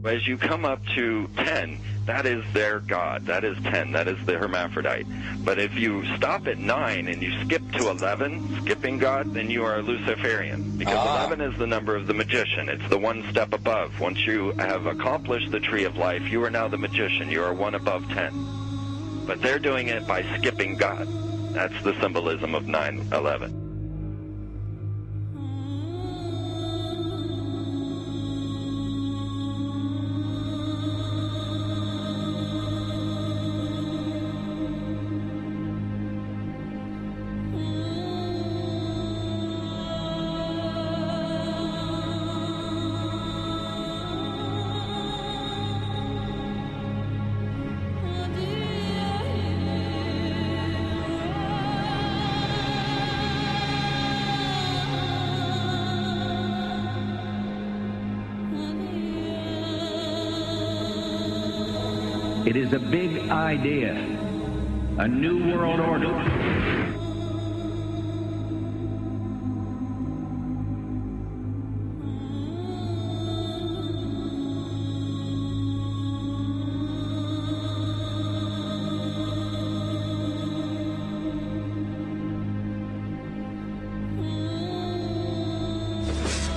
As you come up to 10, that is their god. That is 10. That is the hermaphrodite. But if you stop at 9 and you skip to 11, skipping god, then you are a Luciferian. Because 11 is the number of the magician. It's the one step above. Once you have accomplished the tree of life, you are now the magician. You are one above 10. But they're doing it by skipping god. That's the symbolism of 9/11. It is a big idea, a new world order.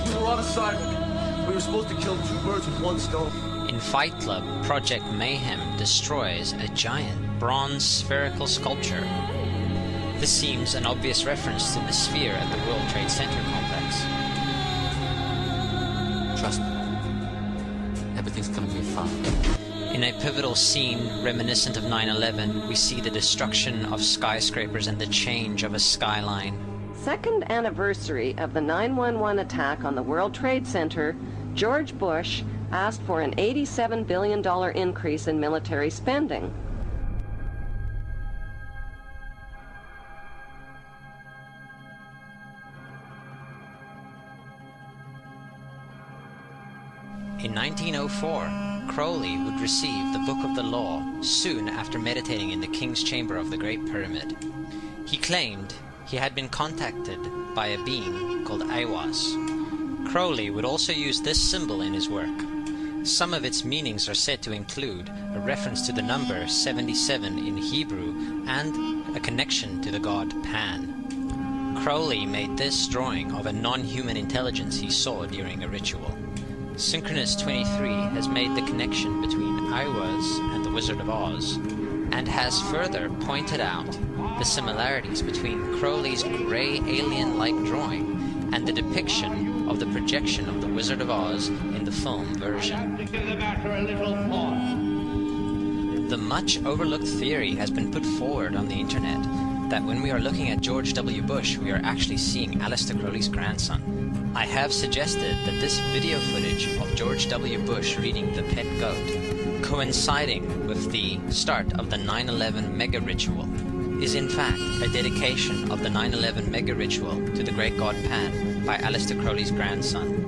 We were on assignment. We were supposed to kill 2 birds with 1 stone. In Fight Club, Project Mayhem destroys a giant bronze spherical sculpture. This seems an obvious reference to the sphere at the World Trade Center complex. Trust me. Everything's gonna be fine. In a pivotal scene reminiscent of 9/11, we see the destruction of skyscrapers and the change of a skyline. Second anniversary of the 9/11 attack on the World Trade Center, George Bush asked for an $87 billion increase in military spending. In 1904, Crowley would receive the Book of the Law soon after meditating in the King's Chamber of the Great Pyramid. He claimed he had been contacted by a being called Aiwass. Crowley would also use this symbol in his work. Some of its meanings are said to include a reference to the number 77 in Hebrew and a connection to the god Pan. Crowley made this drawing of a non-human intelligence he saw during a ritual. Synchronous 23 has made the connection between Aiwass and the Wizard of Oz, and has further pointed out the similarities between Crowley's grey alien-like drawing and the depiction of the projection of the Wizard of Oz in the film version. The much overlooked theory has been put forward on the internet that when we are looking at George W. Bush, we are actually seeing Aleister Crowley's grandson. I have suggested that this video footage of George W. Bush reading The Pet Goat, coinciding with the start of the 9/11 mega ritual, is in fact a dedication of the 9/11 mega ritual to the great god Pan by Aleister Crowley's grandson.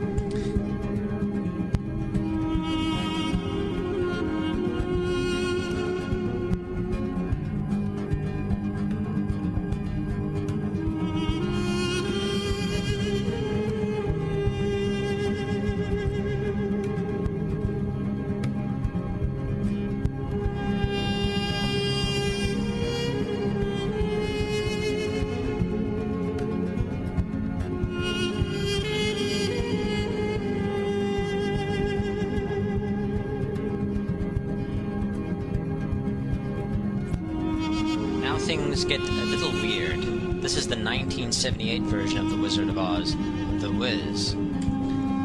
Things get a little weird. This is the 1978 version of The Wizard of Oz, The Wiz.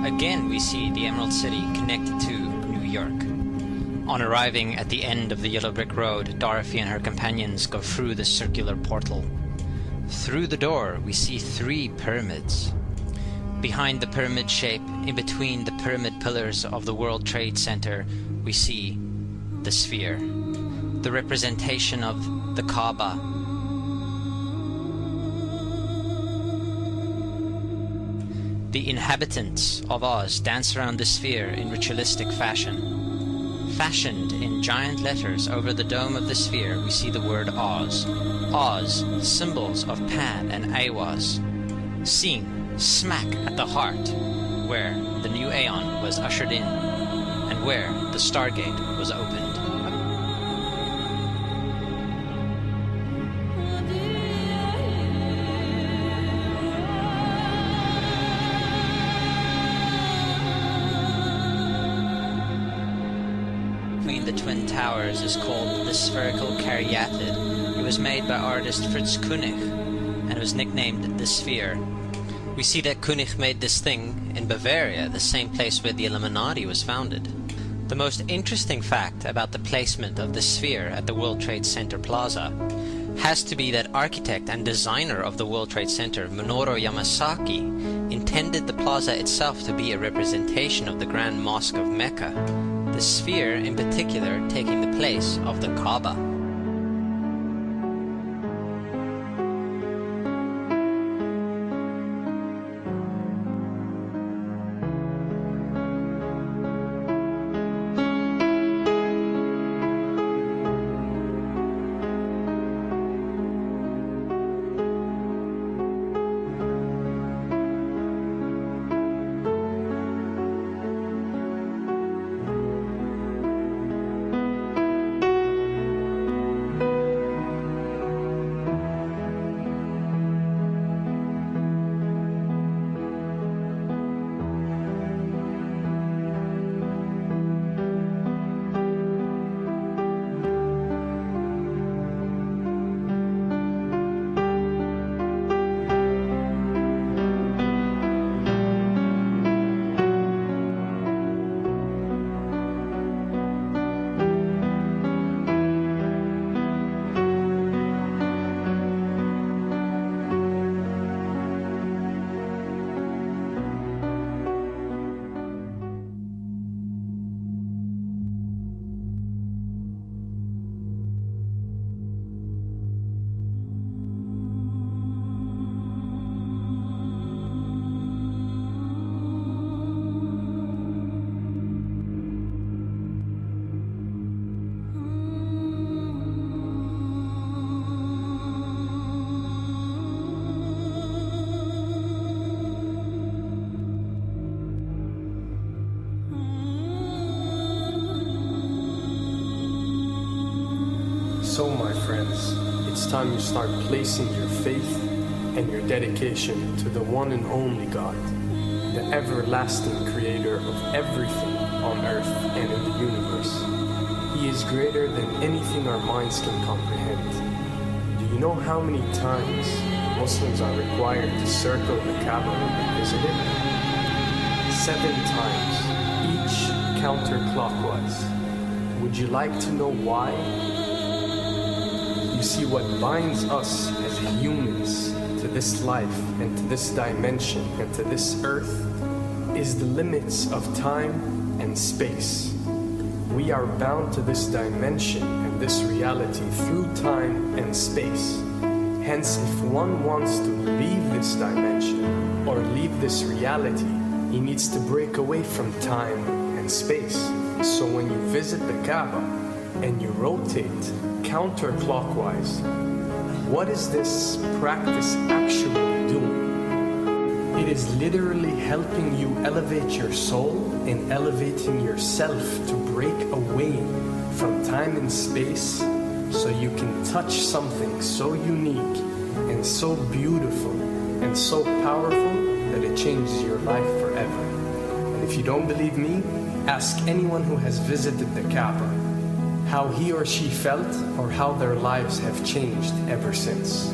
Again, we see the Emerald City connected to New York. On arriving at the end of the Yellow Brick Road, Dorothy and her companions go through the circular portal. Through the door, we see 3 pyramids. Behind the pyramid shape, in between the pyramid pillars of the World Trade Center, we see the sphere, the representation of the Kaaba. The inhabitants of Oz dance around the sphere in ritualistic fashion. Fashioned in giant letters over the dome of the sphere, we see the word Oz. Oz, symbols of Pan and Aiwass, seen smack at the heart where the new Aeon was ushered in, and where the Stargate was opened. Between the Twin Towers is called the spherical caryatid. It was made by artist Fritz Koenig and was nicknamed the Sphere. We see that Koenig made this thing in Bavaria, the same place where the Illuminati was founded. The most interesting fact about the placement of the Sphere at the World Trade Center Plaza has to be that architect and designer of the World Trade Center, Minoru Yamasaki, intended the plaza itself to be a representation of the Grand Mosque of Mecca, the Sphere in particular taking the place of the Kaaba. So, my friends, it's time you start placing your faith and your dedication to the one and only God, the everlasting creator of everything on earth and in the universe. He is greater than anything our minds can comprehend. Do you know how many times Muslims are required to circle the Kaaba when they visit it? 7 times, each counterclockwise. Would you like to know why? You see, what binds us as humans to this life and to this dimension and to this earth is the limits of time and space. We are bound to this dimension and this reality through time and space. Hence, if one wants to leave this dimension or leave this reality, he needs to break away from time and space. So when you visit the Kaaba and you rotate counterclockwise, what is this practice actually doing? It is literally helping you elevate your soul and elevating yourself to break away from time and space so you can touch something so unique and so beautiful and so powerful that it changes your life forever. And if you don't believe me, ask anyone who has visited the Kaaba how he or she felt or how their lives have changed ever since.